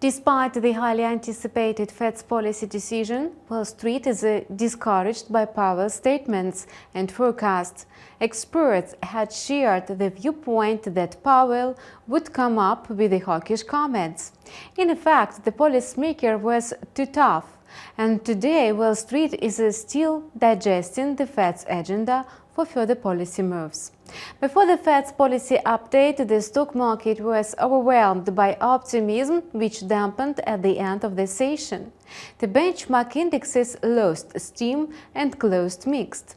Despite the highly anticipated Fed's policy decision, Wall Street is discouraged by Powell's statements and forecasts. Experts had shared the viewpoint that Powell would come up with the hawkish comments. In fact, the policymaker was too tough, and today Wall Street is still digesting the Fed's agenda for further policy moves. Before the Fed's policy update, the stock market was overwhelmed by optimism, which dampened at the end of the session. The benchmark indexes lost steam and closed mixed.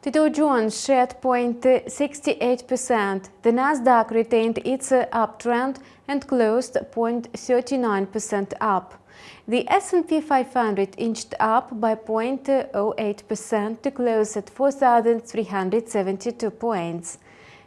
The Dow Jones shed 0.68%, the Nasdaq retained its uptrend and closed 0.39% up. The S&P 500 inched up by 0.08% to close at 4,372 points.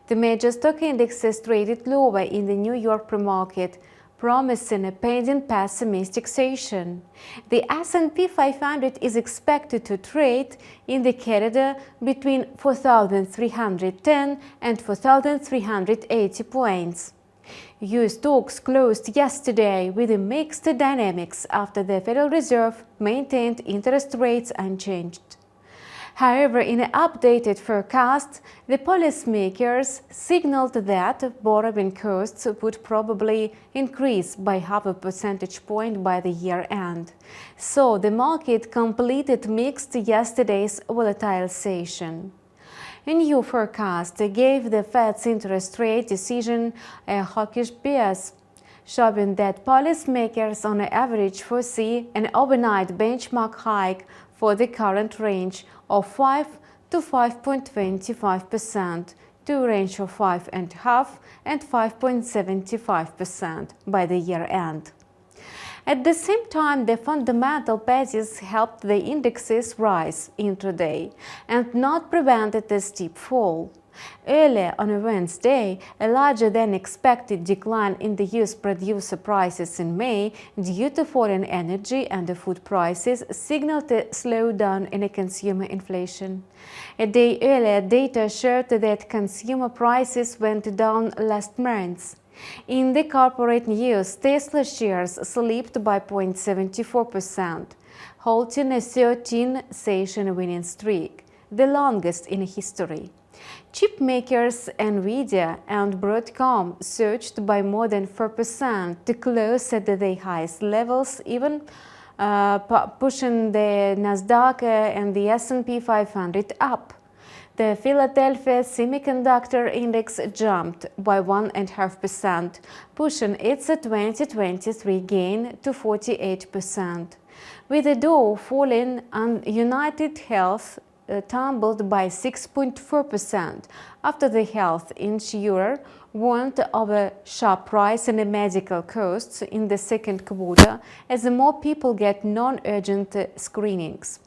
The major stock indexes traded lower in the New York pre-market, promising a pending pessimistic session. The S&P 500 is expected to trade in the corridor between 4,310 and 4,380 points. US stocks closed yesterday with mixed dynamics after the Federal Reserve maintained interest rates unchanged. However, in an updated forecast, the policymakers signaled that borrowing costs would probably increase by half a percentage point by the year end. So the market completed mixed yesterday's volatile session. A new forecast gave the Fed's interest rate decision a hawkish bias, showing that policymakers on average foresee an overnight benchmark hike for the current range of 5 to 5.25% to a range of 5.5 and 5.75% by the year end. At the same time, the fundamental basis helped the indexes rise intraday and not prevented a steep fall. Earlier on Wednesday, a larger than expected decline in the US producer prices in May due to foreign energy and food prices signaled a slowdown in consumer inflation. A day earlier, data showed that consumer prices went down last month. In the corporate news, Tesla shares slipped by 0.74%, halting a 13-session winning streak, the longest in history. Chip makers Nvidia and Broadcom surged by more than 4% to close at the highest levels, even pushing the Nasdaq and the S&P 500 up. The Philadelphia Semiconductor Index jumped by 1.5%, pushing its 2023 gain to 48%. With the Dow falling, United Health tumbled by 6.4% after the health insurer warned of a sharp rise in the medical costs in the second quarter as more people get non-urgent screenings.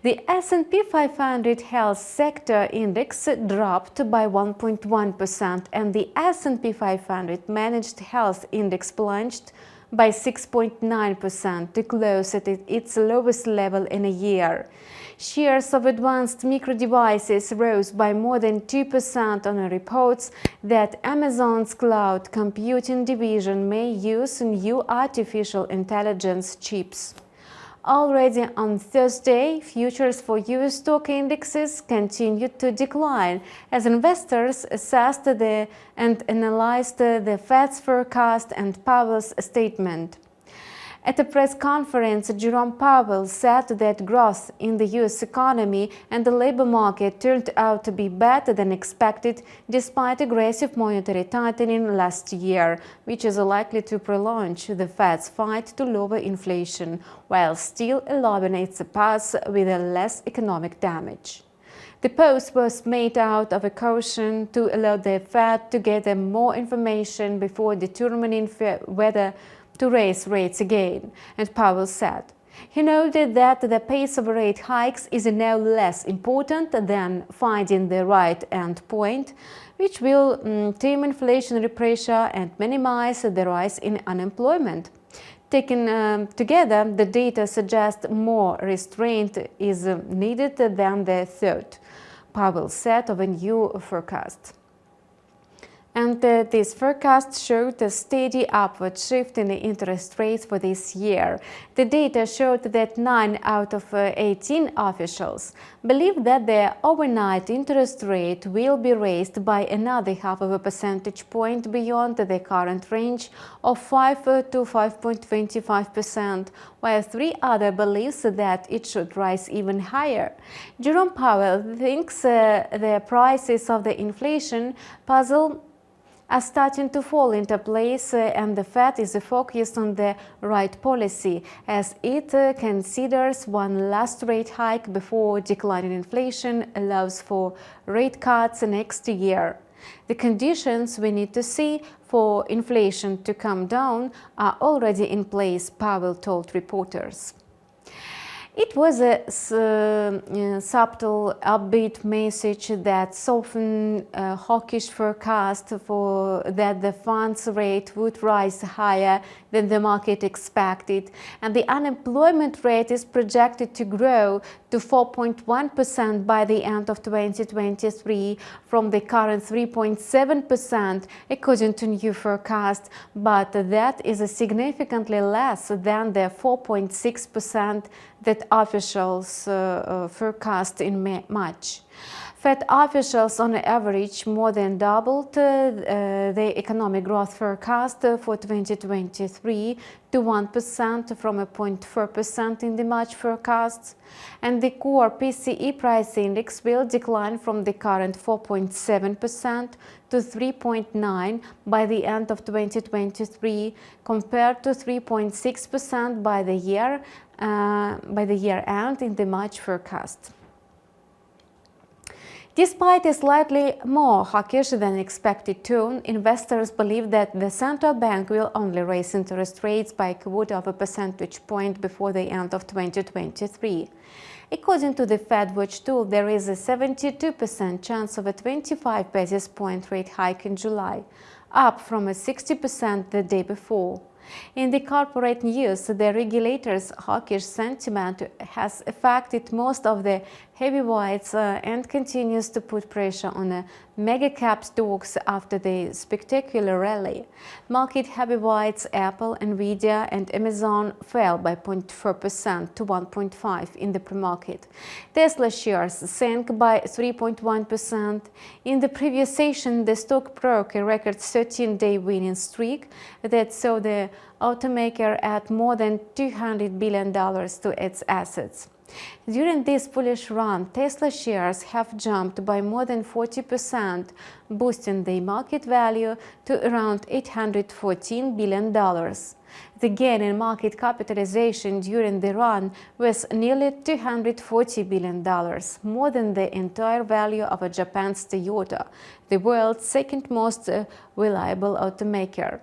The S&P 500 Health Sector Index dropped by 1.1% and the S&P 500 Managed Health Index plunged by 6.9% to close at its lowest level in a year. Shares of advanced micro devices rose by more than 2% on reports that Amazon's cloud computing division may use new artificial intelligence chips. Already on Thursday, futures for US stock indexes continued to decline as investors assessed and analyzed the Fed's forecast and Powell's statement. At a press conference, Jerome Powell said that growth in the US economy and the labor market turned out to be better than expected despite aggressive monetary tightening last year, which is likely to prolong the Fed's fight to lower inflation, while still allowing its path with less economic damage. The post was made out of a caution to allow the Fed to gather more information before determining whether to raise rates again, and Powell said. He noted that the pace of rate hikes is now less important than finding the right end point, which will tame inflationary pressure and minimize the rise in unemployment. Taken together, the data suggest more restraint is needed than the thought, Powell said of a new forecast. And this forecast showed a steady upward shift in the interest rates for this year. The data showed that 9 out of 18 officials believe that the overnight interest rate will be raised by another half of a percentage point beyond the current range of 5 to 5.25%, while 3 others believe that it should rise even higher. Jerome Powell thinks the prices of the inflation puzzle are starting to fall into place, and the Fed is focused on the right policy as it considers one last rate hike before declining inflation allows for rate cuts next year. The conditions we need to see for inflation to come down are already in place, Powell told reporters. It was a subtle, upbeat message that softened a hawkish forecast for that the funds rate would rise higher than the market expected, and the unemployment rate is projected to grow to 4.1% by the end of 2023 from the current 3.7% according to new forecast, but that is significantly less than the 4.6% that officials forecast in March. Fed officials on average more than doubled the economic growth forecast for 2023 to 1% from a 0.4% in the March forecasts, and the core PCE price index will decline from the current 4.7% to 3.9% by the end of 2023, compared to 3.6% by the year end in the March forecast. Despite a slightly more hawkish than expected tone, investors believe that the central bank will only raise interest rates by a quarter of a percentage point before the end of 2023. According to the Fed Watch tool, there is a 72% chance of a 25 basis point rate hike in July, up from a 60% the day before. In the corporate news, the regulator's hawkish sentiment has affected most of the heavyweights and continues to put pressure on mega-cap stocks after the spectacular rally. Market heavyweights Apple, Nvidia and Amazon fell by 0.4% to 1.5% in the pre-market. Tesla shares sank by 3.1%. In the previous session, the stock broke a record 13-day winning streak that saw the automaker add more than $200 billion to its assets. During this bullish run, Tesla shares have jumped by more than 40%, boosting their market value to around $814 billion. The gain in market capitalization during the run was nearly $240 billion, more than the entire value of Japan's Toyota, the world's second most reliable automaker.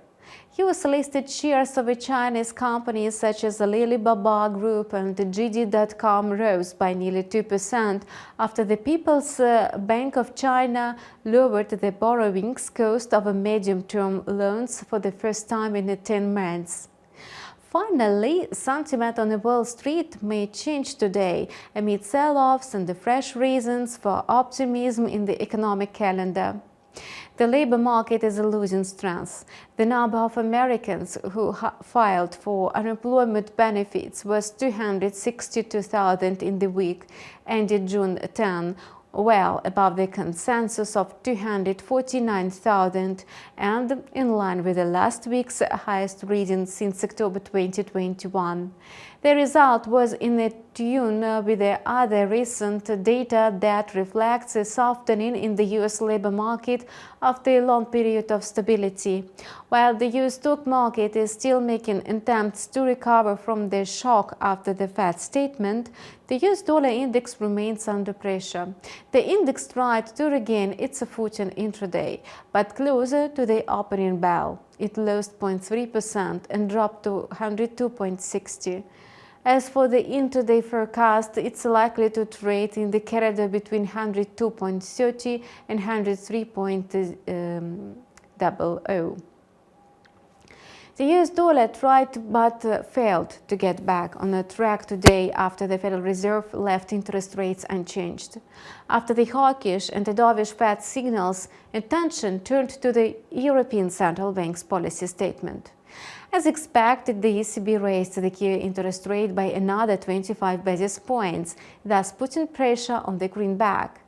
US-listed shares of Chinese companies such as Alibaba Group and JD.com rose by nearly 2% after the People's Bank of China lowered the borrowings cost of medium-term loans for the first time in 10 months. Finally, sentiment on Wall Street may change today amid sell-offs and the fresh reasons for optimism in the economic calendar. The labor market is losing strength. The number of Americans who filed for unemployment benefits was 262,000 in the week ended June 10, well above the consensus of 249,000 and in line with the last week's highest reading since October 2021. The result was in tune with the other recent data that reflects a softening in the U.S. labor market after a long period of stability. While the U.S. stock market is still making attempts to recover from the shock after the Fed statement, the U.S. dollar index remains under pressure. The index tried to regain its footing intraday, but closer to the opening bell. It lost 0.3% and dropped to 102.60. As for the intraday forecast, it's likely to trade in the corridor between 102.30 and 103.00. The US dollar tried but failed to get back on a track today after the Federal Reserve left interest rates unchanged. After the hawkish and the dovish Fed signals, attention turned to the European Central Bank's policy statement. As expected, the ECB raised the key interest rate by another 25 basis points, thus putting pressure on the greenback.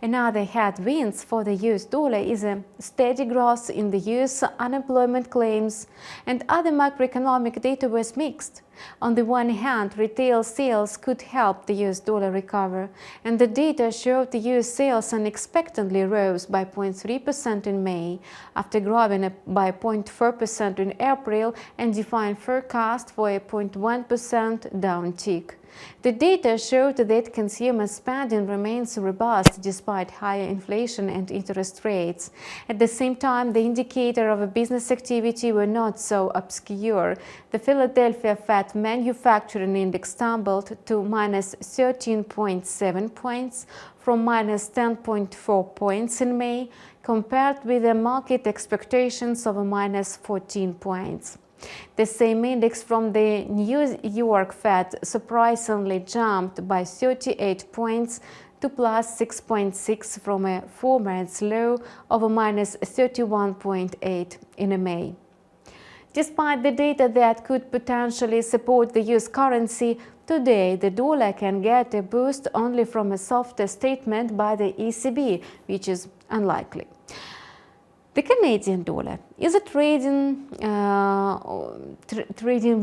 Another headwinds for the US dollar is a steady growth in the US unemployment claims, and other macroeconomic data was mixed. On the one hand, retail sales could help the US dollar recover, and the data showed the US sales unexpectedly rose by 0.3% in May, after growing by 0.4% in April and defying forecast for a 0.1% downtick. The data showed that consumer spending remains robust despite higher inflation and interest rates. At the same time, the indicator of business activity were not so obscure. The Philadelphia Fed Manufacturing Index tumbled to minus 13.7 points from minus 10.4 points in May, compared with the market expectations of a minus 14 points. The same index from the New York Fed surprisingly jumped by 38 points to plus 6.6 from a four-month low of a minus 31.8 in May. Despite the data that could potentially support the US currency, today the dollar can get a boost only from a softer statement by the ECB, which is unlikely. The Canadian dollar is trading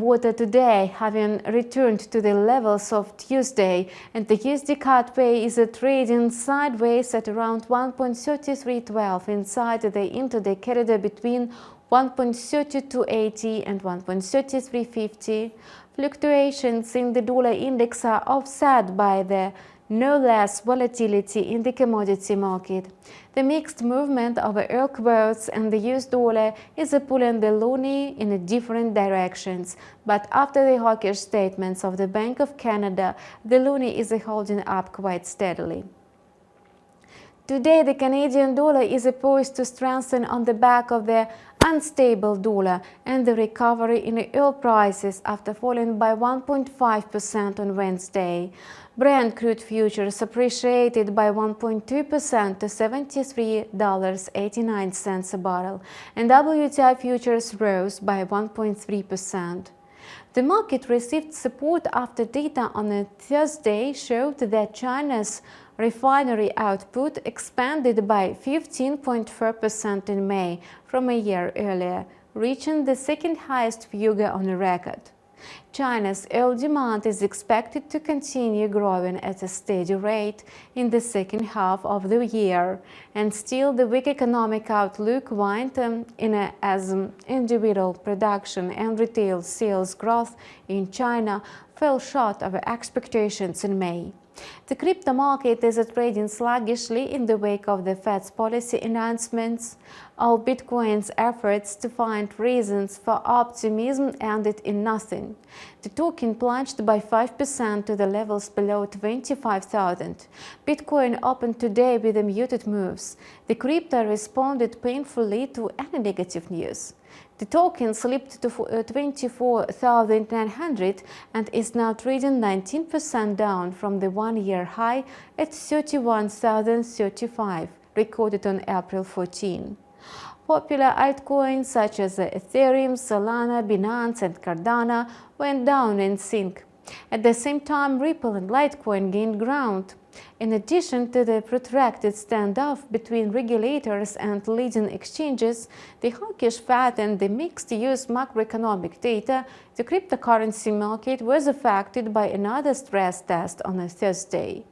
water today, having returned to the levels of Tuesday, and the USD cutway is trading sideways at around 1.3312 inside the intraday corridor between 1.3280 and 1.3350. Fluctuations in the dollar index are offset by the no less volatility in the commodity market. The mixed movement of oil quotes and the US dollar is pulling the loonie in different directions, but after the hawkish statements of the Bank of Canada, the loonie is holding up quite steadily. Today, the Canadian dollar is poised to strengthen on the back of the unstable dollar and the recovery in oil prices after falling by 1.5% on Wednesday. Brent crude futures appreciated by 1.2% to $73.89 a barrel, and WTI futures rose by 1.3%. The market received support after data on a Thursday showed that China's refinery output expanded by 15.4% in May from a year earlier, reaching the second highest figure on record. China's oil demand is expected to continue growing at a steady rate in the second half of the year, and still the weak economic outlook waned as individual production and retail sales growth in China fell short of expectations in May. The crypto market is trading sluggishly in the wake of the Fed's policy announcements. All Bitcoin's efforts to find reasons for optimism ended in nothing. The token plunged by 5% to the levels below 25,000. Bitcoin opened today with muted moves. The crypto responded painfully to any negative news. The token slipped to 24,900 and is now trading 19% down from the one-year high at 31,035, recorded on April 14. Popular altcoins such as Ethereum, Solana, Binance, and Cardano went down in sync. At the same time, Ripple and Litecoin gained ground. In addition to the protracted standoff between regulators and leading exchanges, the hawkish Fed and the mixed US macroeconomic data, the cryptocurrency market was affected by another stress test on a Thursday.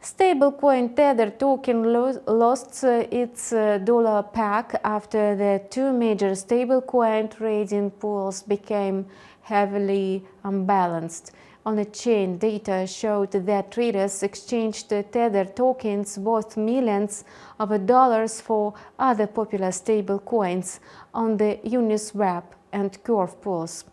Stablecoin Tether token lost its dollar peg after the two major stablecoin trading pools became heavily unbalanced. On-chain data showed that traders exchanged Tether tokens worth millions of dollars for other popular stablecoins on the Uniswap and Curve pools.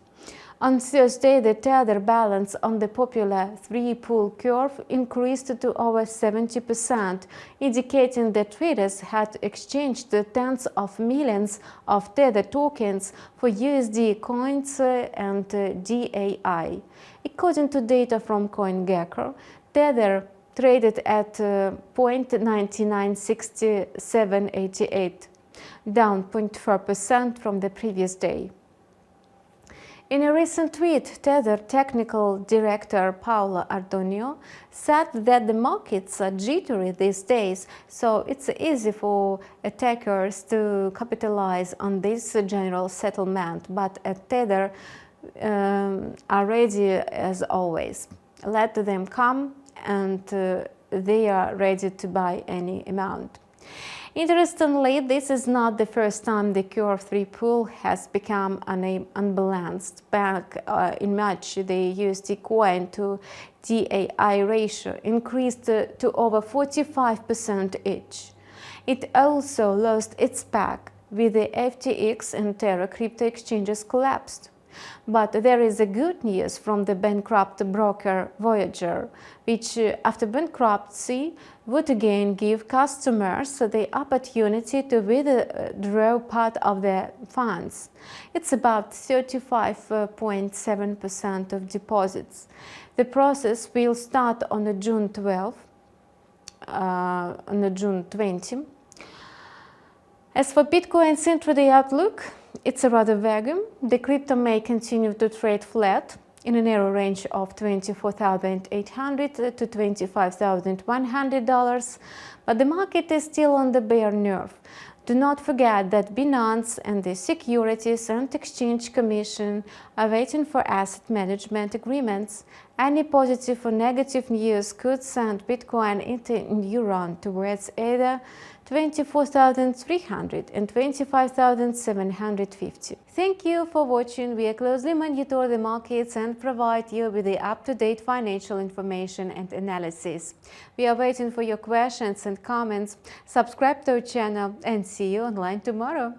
On Thursday, the tether balance on the popular three-pool curve increased to over 70%, indicating that traders had exchanged tens of millions of tether tokens for USD coins and DAI. According to data from CoinGecko, tether traded at 0.996788, down 0.4% from the previous day. In a recent tweet, Tether technical director Powell said that the markets are jittery these days, so it's easy for attackers to capitalize on this general settlement, but at Tether are ready as always. Let them come, and they are ready to buy any amount. Interestingly, this is not the first time the curve 3 pool has become unbalanced. Back in March, the USD coin to DAI ratio increased to over 45% each. It also lost its peg with the FTX and Terra crypto exchanges collapsed. But there is a good news from the bankrupt broker Voyager, which after bankruptcy would again give customers the opportunity to withdraw part of their funds. It's about 35.7% of deposits. The process will start on June 12, on June 20. As for Bitcoin's intraday outlook, it's rather vague. The crypto may continue to trade flat in a narrow range of $24,800 to $25,100, but the market is still on the bear nerve. Do not forget that Binance and the Securities and Exchange Commission are waiting for asset management agreements. Any positive or negative news could send Bitcoin into a new run towards either 24,300 and 25,750. Thank you for watching. We closely monitor the markets and provide you with the up-to-date financial information and analysis. We are waiting for your questions and comments. Subscribe to our channel and see you online tomorrow.